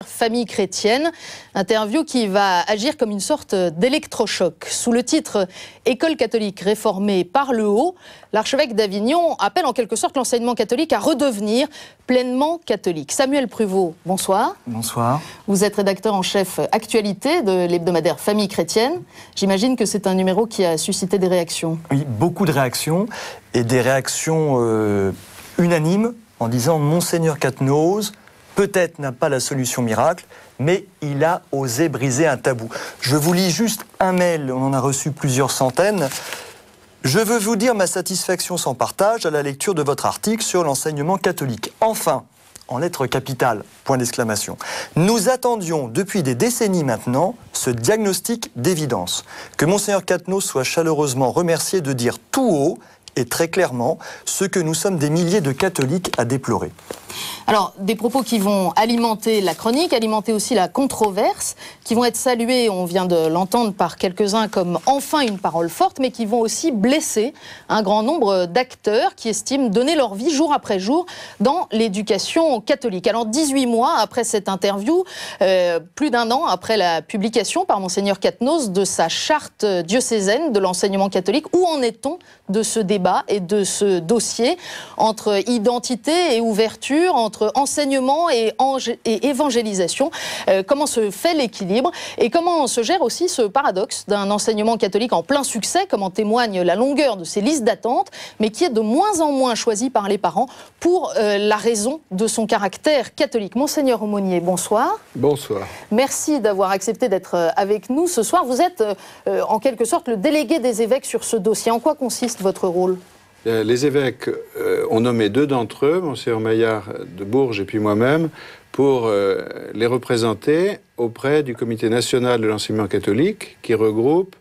Famille chrétienne, interview qui va agir comme une sorte d'électrochoc. Sous le titre « École catholique réformée par le haut », l'archevêque d'Avignon appelle en quelque sorte l'enseignement catholique à redevenir pleinement catholique. Samuel Pruvot, bonsoir. Bonsoir. Vous êtes rédacteur en chef actualité de l'hebdomadaire Famille chrétienne. J'imagine que c'est un numéro qui a suscité des réactions. Oui, beaucoup de réactions, et des réactions unanimes en disant « Monseigneur Quatennose peut-être n'a pas la solution miracle, mais il a osé briser un tabou. » Je vous lis juste un mail, on en a reçu plusieurs centaines. « Je veux vous dire ma satisfaction sans partage à la lecture de votre article sur l'enseignement catholique. Enfin, en lettres capitales, point d'exclamation. Nous attendions depuis des décennies maintenant ce diagnostic d'évidence. Que Monseigneur Quatennose soit chaleureusement remercié de dire tout haut et très clairement ce que nous sommes des milliers de catholiques à déplorer. » Alors, des propos qui vont alimenter la chronique, alimenter aussi la controverse, qui vont être salués, on vient de l'entendre par quelques-uns, comme enfin une parole forte, mais qui vont aussi blesser un grand nombre d'acteurs qui estiment donner leur vie jour après jour dans l'éducation catholique. Alors, 18 mois après cette interview, plus d'un an après la publication par Monseigneur Quatennose de sa charte diocésaine de l'enseignement catholique, où en est-on de ce débat et de ce dossier entre identité et ouverture, entre enseignement et évangélisation? Comment se fait l'équilibre et comment se gère aussi ce paradoxe d'un enseignement catholique en plein succès, comme en témoigne la longueur de ses listes d'attente, mais qui est de moins en moins choisi par les parents pour la raison de son caractère catholique. Monseigneur Aumônier, bonsoir. Bonsoir. Merci d'avoir accepté d'être avec nous ce soir. Vous êtes en quelque sorte le délégué des évêques sur ce dossier. En quoi consiste votre rôle ? Les évêques ont nommé deux d'entre eux, Monseigneur Maillard de Bourges et puis moi-même, pour les représenter auprès du Comité national de l'enseignement catholique, qui regroupe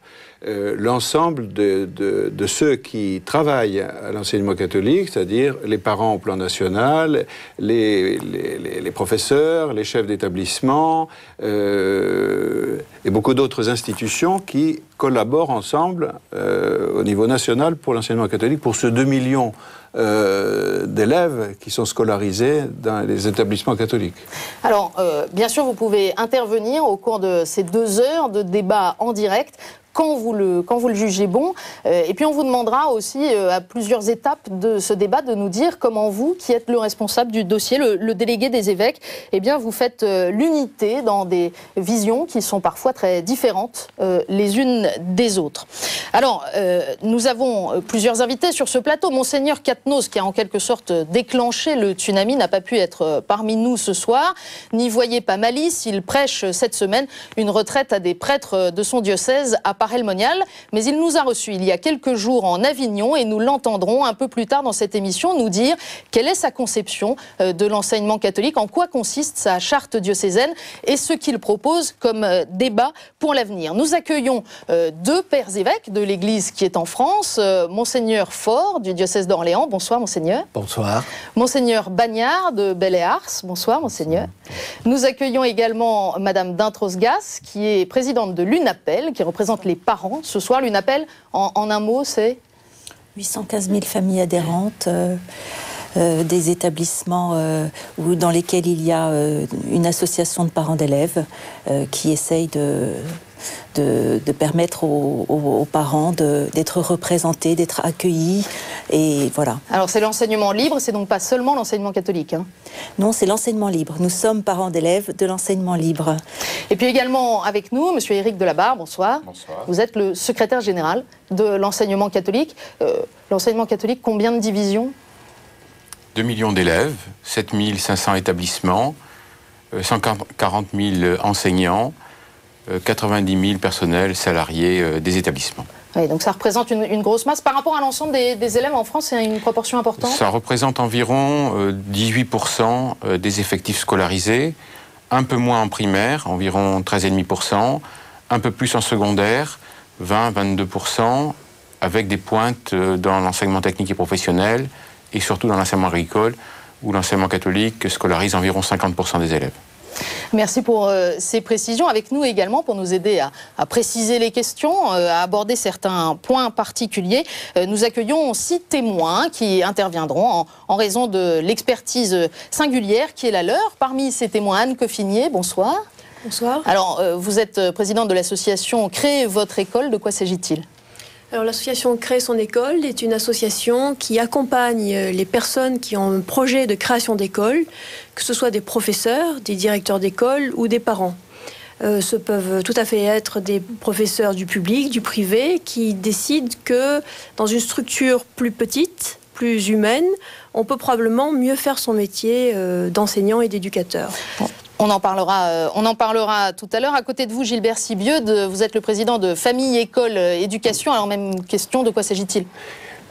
l'ensemble de ceux qui travaillent à l'enseignement catholique, c'est-à-dire les parents au plan national, les professeurs, les chefs d'établissement et beaucoup d'autres institutions qui collaborent ensemble au niveau national pour l'enseignement catholique, pour ces 2 millions d'élèves qui sont scolarisés dans les établissements catholiques. Alors, bien sûr, vous pouvez intervenir au cours de ces 2 heures de débat en direct, quand vous le jugez bon. Et puis on vous demandera aussi, à plusieurs étapes de ce débat, de nous dire comment vous, qui êtes le responsable du dossier, le délégué des évêques, eh bien vous faites l'unité dans des visions qui sont parfois très différentes les unes des autres. Alors, nous avons plusieurs invités sur ce plateau. Monseigneur Quatennose, qui a en quelque sorte déclenché le tsunami, n'a pas pu être parmi nous ce soir. N'y voyez pas malice, il prêche cette semaine une retraite à des prêtres de son diocèse à Paray-le-Monial, mais il nous a reçus il y a quelques jours en Avignon et nous l'entendrons un peu plus tard dans cette émission nous dire quelle est sa conception de l'enseignement catholique, en quoi consiste sa charte diocésaine et ce qu'il propose comme débat pour l'avenir. Nous accueillons 2 pères évêques de l'Église qui est en France, Monseigneur Faure du diocèse d'Orléans. Bonsoir Monseigneur. Bonsoir. Monseigneur Bagnard de Belle-et-Ars. Bonsoir Monseigneur. Nous accueillons également Madame Dintrosgas qui est présidente de l'UNAPEL, qui représente les parents. Ce soir, l'UNAPEL, en un mot, c'est 815 000 familles adhérentes, des établissements dans lesquels il y a une association de parents d'élèves qui essaye de permettre aux parents d'être représentés, d'être accueillis, et voilà. Alors c'est l'enseignement libre, c'est donc pas seulement l'enseignement catholique, hein? Non, c'est l'enseignement libre. Nous sommes parents d'élèves de l'enseignement libre. Et puis également avec nous, Monsieur Éric Delabarre, bonsoir. Bonsoir. Vous êtes le secrétaire général de l'enseignement catholique. L'enseignement catholique, combien de divisions ? 2 millions d'élèves, 7 500 établissements, 140 000 enseignants, 90 000 personnels salariés des établissements. Oui, donc ça représente une grosse masse. Par rapport à l'ensemble des élèves en France, c'est une proportion importante ? Ça représente environ 18% des effectifs scolarisés, un peu moins en primaire, environ 13,5%, un peu plus en secondaire, 20-22%, avec des pointes dans l'enseignement technique et professionnel, et surtout dans l'enseignement agricole, où l'enseignement catholique scolarise environ 50% des élèves. Merci pour ces précisions. Avec nous également pour nous aider à préciser les questions, à aborder certains points particuliers. Nous accueillons 6 témoins qui interviendront en raison de l'expertise singulière qui est la leur. Parmi ces témoins, Anne Coffinier, bonsoir. Bonsoir. Alors, vous êtes présidente de l'association Créez votre école. De quoi s'agit-il ? Alors, l'association Créer son école est une association qui accompagne les personnes qui ont un projet de création d'école, que ce soit des professeurs, des directeurs d'école ou des parents. Ce peuvent tout à fait être des professeurs du public, du privé, qui décident que dans une structure plus petite, plus humaine, on peut probablement mieux faire son métier d'enseignant et d'éducateur. On en parlera tout à l'heure. À côté de vous, Gilbert Sibieux, vous êtes le président de Famille, École, Éducation. Alors, même question, de quoi s'agit-il ?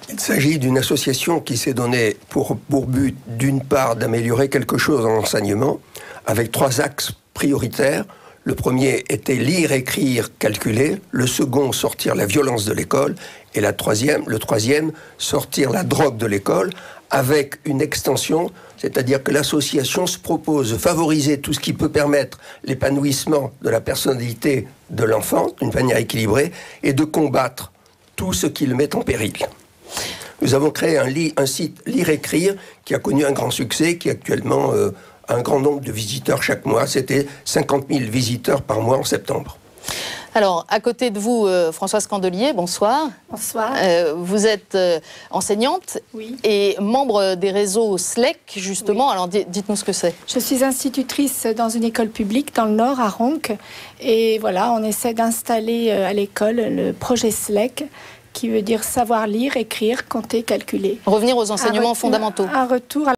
Il s'agit d'une association qui s'est donnée pour but, d'une part, d'améliorer quelque chose en enseignement, avec 3 axes prioritaires. Le premier était lire, écrire, calculer. Le second, sortir la violence de l'école. Et le troisième, sortir la drogue de l'école, avec une extension, c'est-à-dire que l'association se propose de favoriser tout ce qui peut permettre l'épanouissement de la personnalité de l'enfant, d'une manière équilibrée, et de combattre tout ce qui le met en péril. Nous avons créé un site Lire-Écrire qui a connu un grand succès, qui actuellement a un grand nombre de visiteurs chaque mois. C'était 50 000 visiteurs par mois en septembre. Alors, à côté de vous, Françoise Candelier, bonsoir. Bonsoir. Vous êtes enseignante et membre des réseaux SLEC, justement. Oui. Alors, dites-nous ce que c'est. Je suis institutrice dans une école publique dans le Nord, à Ronques. Et voilà, on essaie d'installer à l'école le projet SLEC, qui veut dire savoir lire, écrire, compter, calculer. Revenir aux enseignements fondamentaux. Un retour à